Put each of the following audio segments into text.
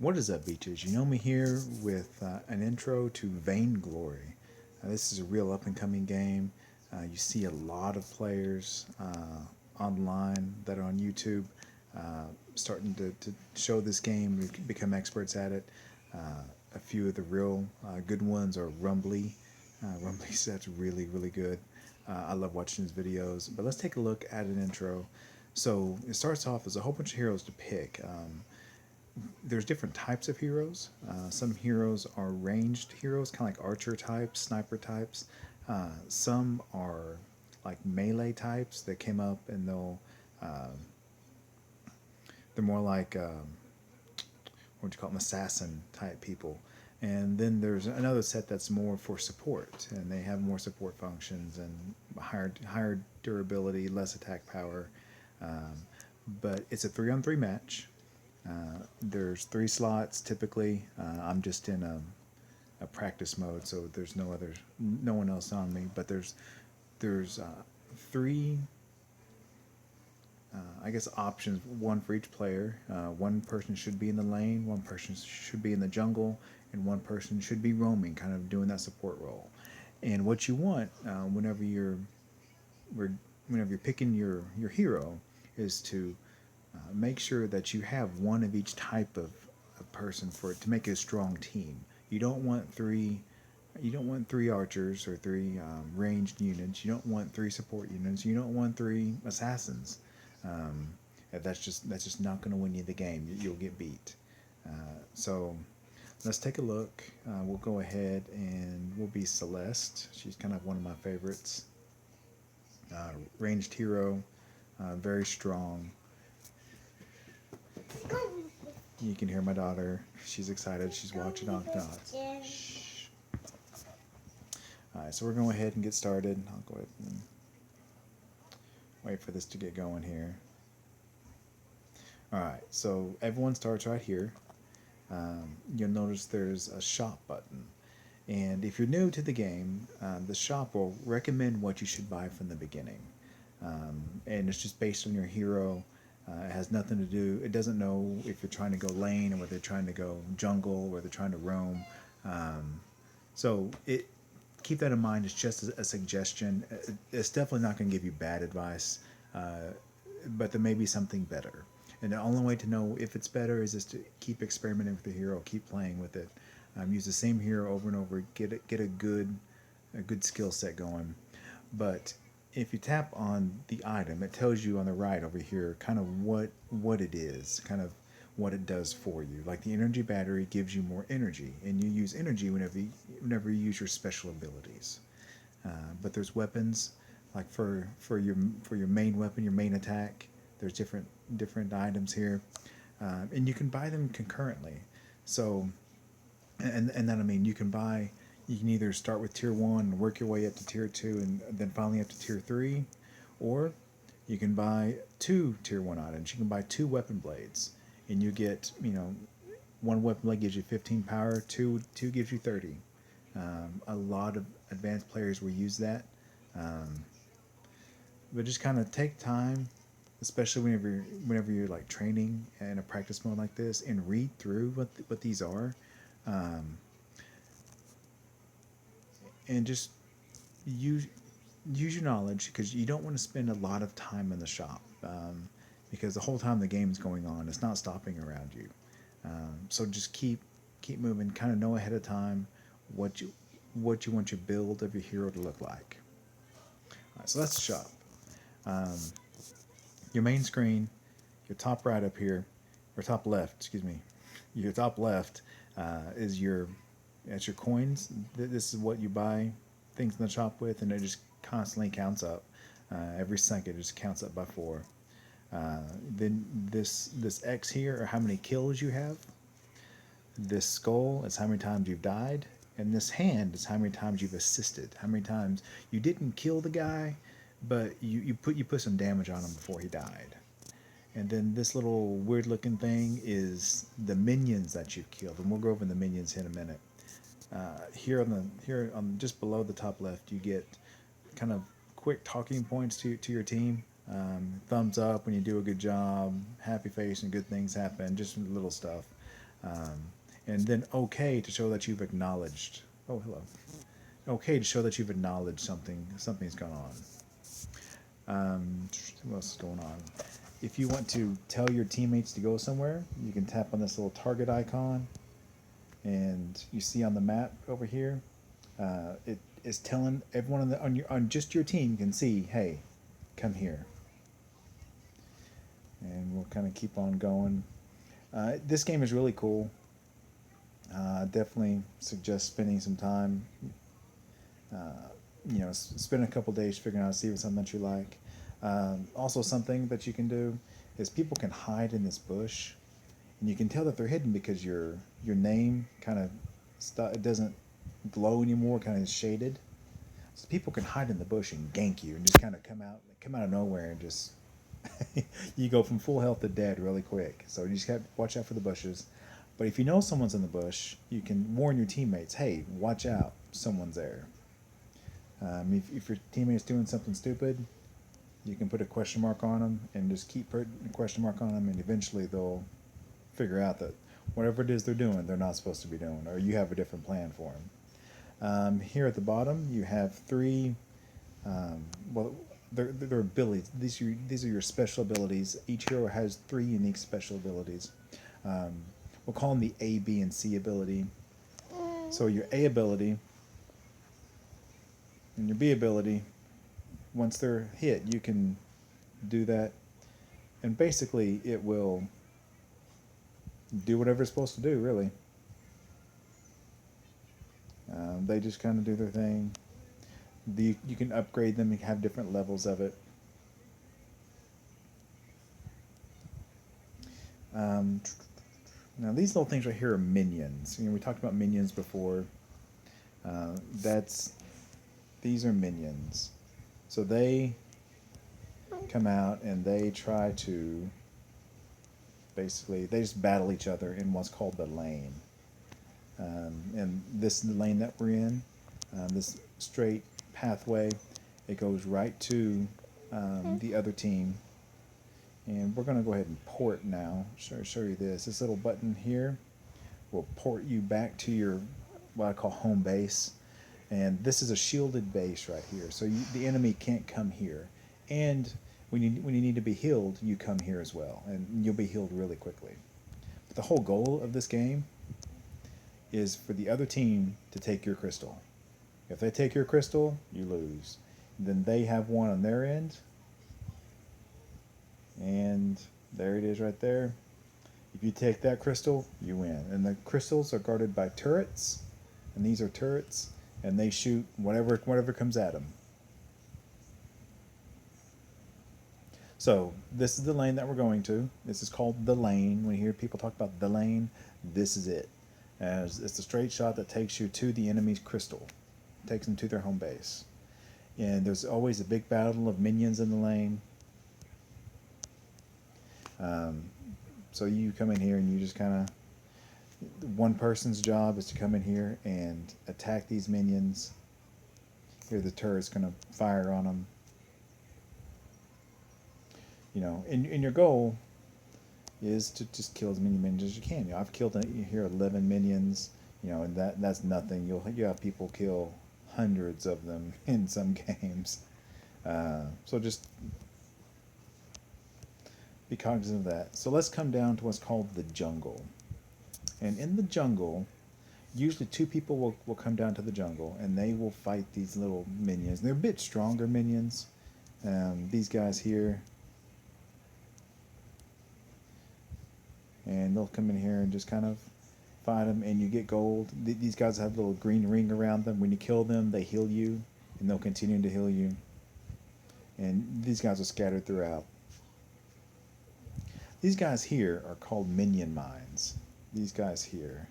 What is up, Beaches? You know me here with an intro to Vainglory. This is a real up and coming game. You see a lot of players online that are on YouTube starting to show this game, become experts at it. A few of the real good ones are Rumbly. Rumbly's that's really good. I love watching his videos. But let's take a look at an intro. So it starts off as a whole bunch of heroes to pick. There's different types of heroes. Some heroes are ranged heroes, kind of like archer types, sniper types. Some are like melee types that came up, and they're more like what do you call them, assassin type people. And then there's another set that's more for support, and they have more support functions and higher durability, less attack power. Um, but it's a 3-on-3 match. There's 3 slots typically. I'm just in a practice mode, so there's no one else on me. But there's three, I guess, options. One for each player. One person should be in the lane. One person should be in the jungle, and one person should be roaming, kind of doing that support role. And what you want whenever you're picking your hero is to make sure that you have one of each type of person for it to make a strong team. You don't want three. You don't want 3 archers or 3 ranged units. You don't want 3 support units. You don't want 3 assassins. Um, that's just not going to win you the game. You'll get beat. So let's take a look. We'll go ahead and we'll be Celeste. She's kind of one of my favorites. Ranged hero, very strong. You can hear my daughter. She's excited. She's watching Octonaut. Shh. All right, so we're going to go ahead and get started. I'll go ahead and wait for this to get going here. All right, so everyone starts right here. You'll notice there's a shop button. And if you're new to the game, the shop will recommend what you should buy from the beginning. And it's just based on your hero. It has nothing to do. It doesn't know if you're trying to go lane or whether they're trying to go jungle or they're trying to roam. So keep that in mind. It's just a suggestion. It's definitely not going to give you bad advice, but there may be something better. And the only way to know if it's better is just to keep experimenting with the hero, keep playing with it, use the same hero over and over, get a good skill set going. But if you tap on the item, it tells you on the right over here kind of what it is, kind of what it does for you. Like the energy battery gives you more energy, and you use energy whenever you use your special abilities. But there's weapons, like for your main weapon, your main attack. There's different items here, and you can buy them concurrently. So, and then I mean you can buy. You can either start with tier 1 and work your way up to tier 2, and then finally up to tier 3, or you can buy 2 tier 1 items. You can buy 2 weapon blades, and you get, one weapon blade gives you 15 power, two gives you 30. A lot of advanced players will use that. Um, but just kind of take time, especially whenever you're like training in a practice mode like this, and read through what these are, um, and just use use your knowledge, because you don't want to spend a lot of time in the shop, because the whole time the game's going on, it's not stopping around you. So just keep moving. Kind of know ahead of time what you want your build of your hero to look like. All right, so that's the shop. Um, your main screen, your top right up here, or top left, excuse me, your top left is your coins. This is what you buy things in the shop with, and it just constantly counts up. Every second, it just counts up by 4. Then this X here are how many kills you have. This skull is how many times you've died, and this hand is how many times you've assisted. How many times you didn't kill the guy, but you put some damage on him before he died. And then this little weird looking thing is the minions that you've killed, and we'll go over the minions in a minute. Here on just below the top left, you get kind of quick talking points to your team. Thumbs up when you do a good job, happy face and good things happen, just little stuff. And then OK to show that you've acknowledged. Oh, hello. OK to show that you've acknowledged something's gone on. What else is going on? If you want to tell your teammates to go somewhere, you can tap on this little target icon, and you see on the map over here, it is telling everyone on just your team can see, hey, come here, and we'll kind of keep on going. This game is really cool. Definitely suggest spending some time. Spend a couple days figuring out, see if it's something that you like. Also, something that you can do is people can hide in this bush, and you can tell that they're hidden because your name kind of it doesn't glow anymore, kind of shaded. So people can hide in the bush and gank you, and just kind of come out of nowhere, and just you go from full health to dead really quick. So you just have to watch out for the bushes. But if you know someone's in the bush, you can warn your teammates, hey, watch out, someone's there. If your teammate's doing something stupid, you can put a question mark on them and just keep putting a question mark on them, and eventually they'll figure out that whatever it is they're doing, they're not supposed to be doing, or you have a different plan for them. Here at the bottom, you have three, well, they're abilities. These are your special abilities. Each hero has three unique special abilities. We'll call them the A, B, and C ability. So your A ability and your B ability, once they're hit, you can do that, and basically it will do whatever it's supposed to do, really. They just kind of do their thing. You can upgrade them and have different levels of it. Now these little things right here are minions. We talked about minions before. That's These are minions. So they come out and they try to basically they just battle each other in what's called the lane. And this is the lane that we're in. This straight pathway, it goes right to the other team. And we're going to go ahead and port now. Show you this. This little button here will port you back to your what I call home base. And this is a shielded base right here, so the enemy can't come here. And when you need to be healed, you come here as well, and you'll be healed really quickly. But the whole goal of this game is for the other team to take your crystal. If they take your crystal, you lose. Then they have one on their end, and there it is right there. If you take that crystal, you win. And the crystals are guarded by turrets, and these are turrets, and they shoot whatever comes at them. So this is the lane that we're going to. This is called the lane. When you hear people talk about the lane, this is it. As it's a straight shot that takes you to the enemy's crystal, takes them to their home base. And there's always a big battle of minions in the lane. So you come in here and you just kind of, one person's job is to come in here and attack these minions. Here the turret's going to fire on them. And your goal is to just kill as many minions as you can. I've killed here 11 minions, and that's nothing. You'll have people kill hundreds of them in some games. So just be cognizant of that. So let's come down to what's called the jungle. And in the jungle, usually two people will come down to the jungle, and they will fight these little minions. They're a bit stronger minions. These guys here. And they'll come in here and just kind of fight them, and you get gold. These guys have a little green ring around them. When you kill them, they heal you, and they'll continue to heal you. And these guys are scattered throughout. These guys here are called minion mines. These guys here.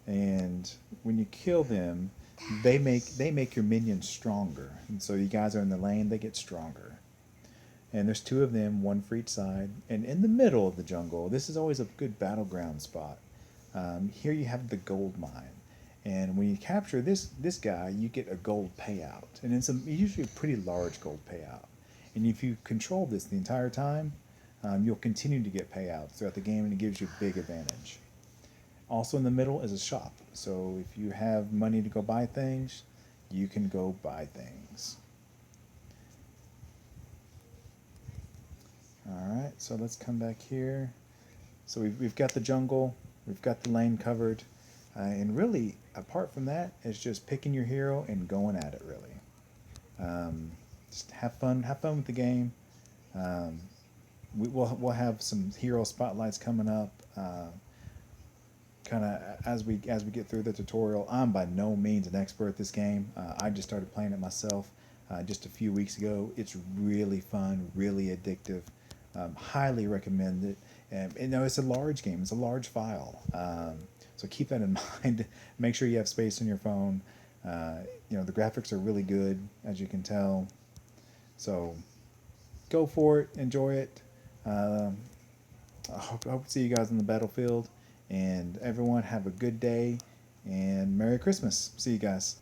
And when you kill them, they make your minions stronger. And so you guys are in the lane, they get stronger. And there's two of them, one for each side. And in the middle of the jungle, this is always a good battleground spot. Here you have the gold mine. And when you capture this guy, you get a gold payout. And it's usually a pretty large gold payout. And if you control this the entire time, you'll continue to get payouts throughout the game, and it gives you a big advantage. Also in the middle is a shop. So if you have money to go buy things, you can go buy things. Alright, so let's come back here. So we've got the jungle, we've got the lane covered, and really, apart from that, it's just picking your hero and going at it, really. Just have fun with the game. Um, we'll have some hero spotlights coming up. Kind of as we get through the tutorial. I'm by no means an expert at this game. I just started playing it myself just a few weeks ago. It's really fun, really addictive. Highly recommend it. And you know, it's a large game. It's a large file. So keep that in mind. Make sure you have space on your phone. You know, the graphics are really good, as you can tell. So go for it. Enjoy it. Um, I hope to see you guys on the battlefield. And everyone have a good day and Merry Christmas. See you guys.